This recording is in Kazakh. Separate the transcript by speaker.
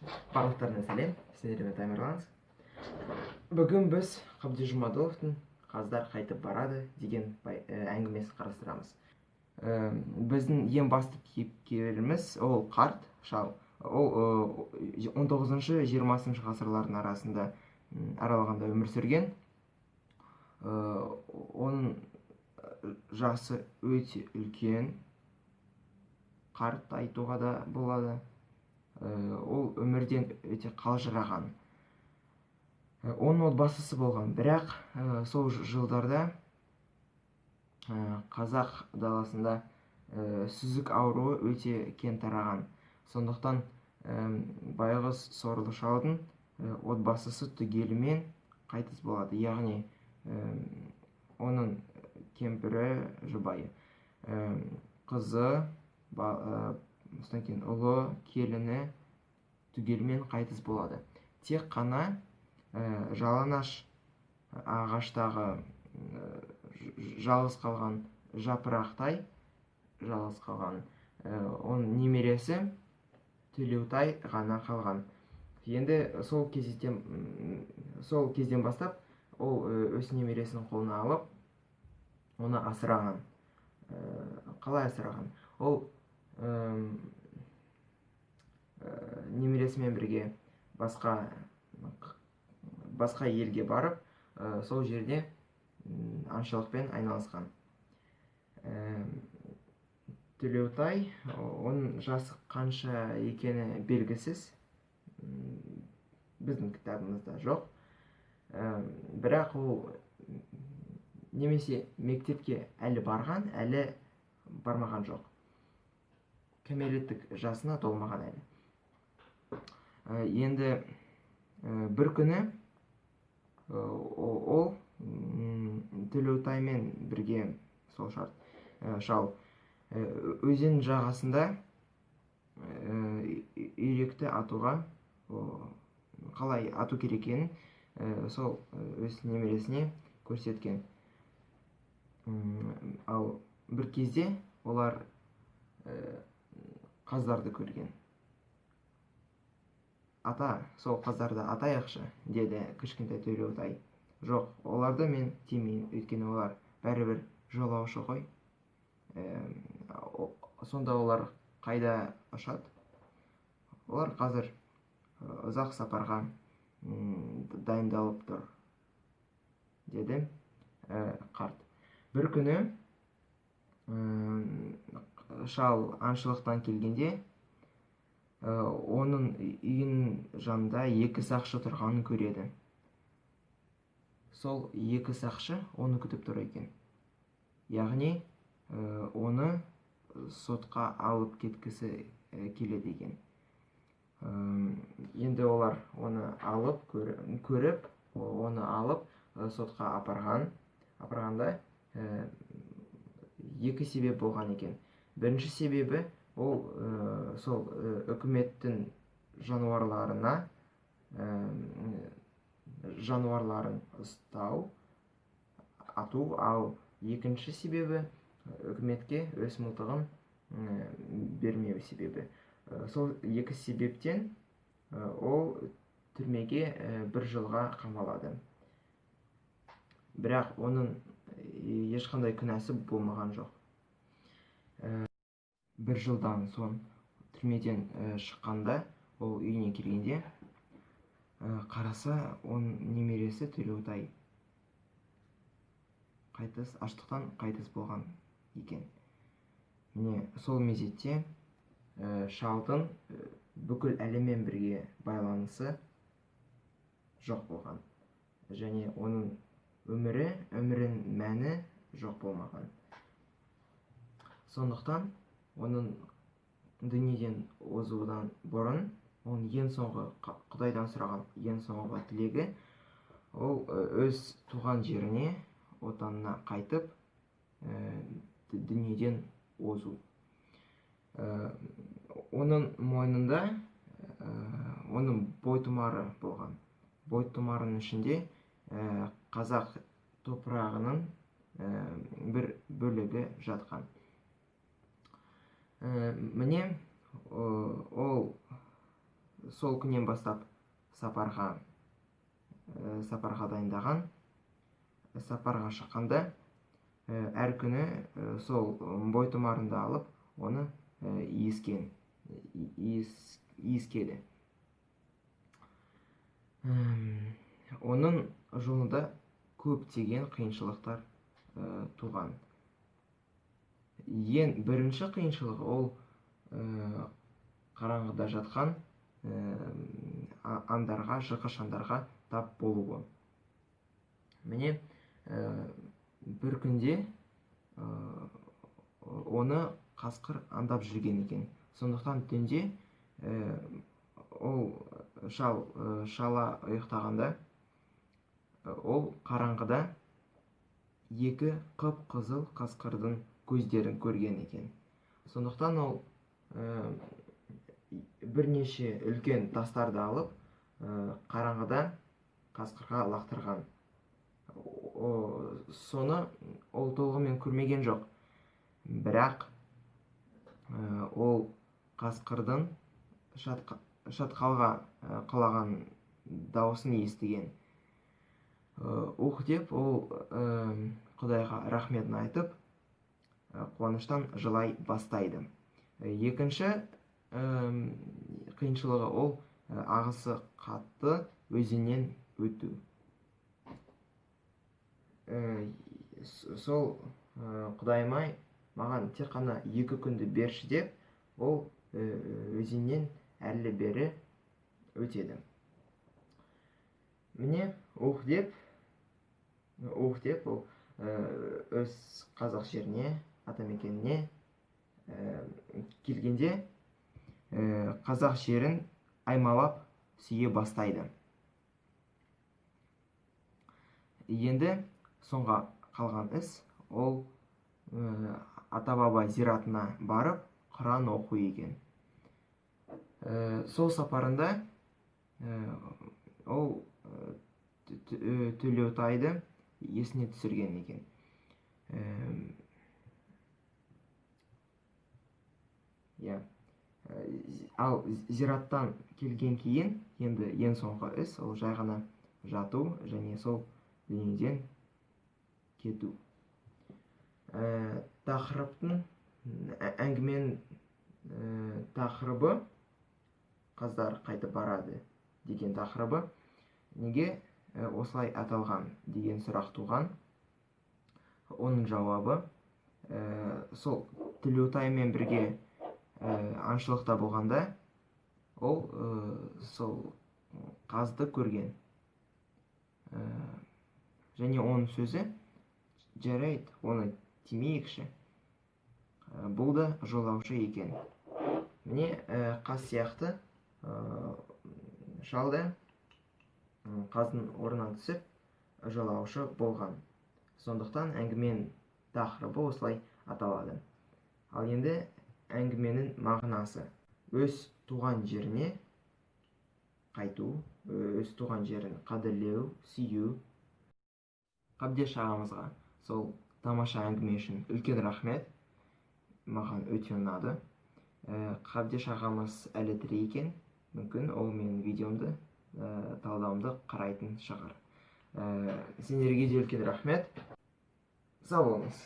Speaker 1: Барлықтарына сәлем, сіздермен Таймырланыз. Бүгін біз Қабди Жұмадыловтың «Қаздар қайтып барады» деген әңгімесін қарастырамыз. Біздің ең басты кейіпкеріміз ол қарт шал. Ол 19-20 ғасырлардың аралығында өмір сүрген. Оның жасы өте үлкен, қарт айтуға да болады. Ол өмірден өте қалжыраған. Оның отбасысы болған, бірақ сол жылдарда қазақ даласында сүзік ауруы өте кең тараған. Сондықтан байғыз сорлы шалдың отбасысы түгелімен қайтыс болады. Яғни оның кемпірі, жұбайы, қызы, содан кейін ұлы, келіні түгелімен қайтыс болады. Тек қана жалаңаш ағаштағы жалғыз қалған жапырақтай жалғыз қалған оның немересі Төлеутай ғана қалған. Енді сол кезден бастап ол өз немересінің қолына алып, оны асыраған. Қалай асыраған? Ол немересімен бірге басқа елге барып, сол жерде аңшылықпен айналысқан. Төлеутай, оның жасы қанша екені белгісіз, біздің кітабымызда жоқ. Бірақ ол немесе мектепке әлі барған, әлі бармаған жоқ. Кәмелеттік жасына толмаған әлі. Енді бір күні ол Төлеутаймен бірге сол шал өзен жағасында үйректі атуға, қалай ату керек екенін сол өз немересіне көрсеткен. Ал бір кезде олар қаздарды көрген. «Ата, сол қаздарды атайықшы», деді кішкентай Төлеутай. «Жоқ, оларды мен тимеймін, өйткені олар бәрібір жолаушы ғой». Сонда олар қайда ұшады? Олар қазір ұзақ сапарға дайындалып тұр, деді қарт. Бір күні шал аңшылықтан келгенде, оның үйінің жанында екі сақшы тұрғанын көреді. Сол екі сақшы оны күтіп тұр екен. Яғни оны сотқа алып кеткісі келеді екен. Енді олар оны алып көріп, оны алып сотқа апарғанда екі себеп болған екен. Бірінші себебі ол сол үкіметтің жануарларын ұстау, ату, ал екінші себебі үкіметке өз мылтығын бермеу себебі. Сол екі себептен ол түрмеге бір жылға қамалады. Бірақ оның ешқандай күнәсі болмаған жоқ. Бір жылдан соң түрмеден шыққанда, ол үйіне келгенде, қараса, оның немересі Төлеутай аштықтан қайтыс болған екен. Міне сол мезетте шалдың бүкіл әлеммен бірге байланысы жоқ болған. Және оның өмірін мәні жоқ болмаған. Сондықтан оның дүниеден озудан бұрын, оның ең соңғы Құдайдан сұраған ең соңғы тілегі, ол өз туған жеріне, отанына қайтып, дүниеден озу. Оның мойнында оның бойтұмары болған. Бойтұмарының ішінде қазақ топырағының бір бөлігі жатқан. Міне ол сол күннен бастап сапарға дайындаған. Сапарға шыққанда әр күні сол бойтұмарында алып, оны иіскеді. Оның жолында көптеген қиыншылықтар туған. Ең бірінші қиыншылығы ол қараңғыда жатқан аңдарға, жықышандарға тап болуы. Міне, бір күнде оны қасқыр аңдап жүрген екен. Сондықтан түнде ол шала ұйықтағанда, ол қараңғыда екі қып-қызыл қасқырдың көздерін көрген екен. Сондықтан ол бірнеше үлкен тастарды алып, қараңғыда қасқырға лақтырған. Соны ол толығымен көрмеген жоқ. Бірақ ол қасқырдың шатқалға құлаған дауысын естіген. Деп ол Құдайға рахметін айтып, қуаныштан жылай бастайды. Екінші қиыншылығы ол ағысы қатты өзеннен өту. Сол Құдайым-ай, маған тек қана 2 күнді берші деп, ол өзеннен әрлі-бері өтеді. Міне, деп ол өз қазақ жеріне, атамекеніне келгенде, қазақ жерін аймалап сүйе бастайды. Енді соңға қалған іс ол ата-баба зиратына барып Құран оқу екен. Сол сапарында ол Төлеутайды есіне түсірген екен. Ал зираттан келген кейін, енді ең соңғы іс ол жай ғана жату және сол дүниеден кету. Әңгіменің тақырыбы «Қаздар қайтып барады» деген тақырыбы неге осылай аталған деген сұрақ туған. Оның жауабы сол Төлеутаймен бірге аңшылықта болғанда, ол сол қазды көрген. Және оның сөзі: жарайды, оны тимейікші, бұл да жолаушы екен. Міне, қаз сияқты шал да қаздың орнынан түсіп жолаушы болған. Сондықтан әңгіменің тақырыбы осылай аталады. Ал енді әңгіменің мағынасы: өз туған жеріне қайту, өз туған жерін қадірлеу, сүю. Қабдеш ағамызға сол тамаша әңгіме үшін үлкен рахмет. Маған өте ұнады. Қабдеш ағамыз әлі тірі екен. Мүмкін ол менің видеомды, талдауымды қарайтын шығар. Сендерге де үлкен рахмет. Сау болыңыз.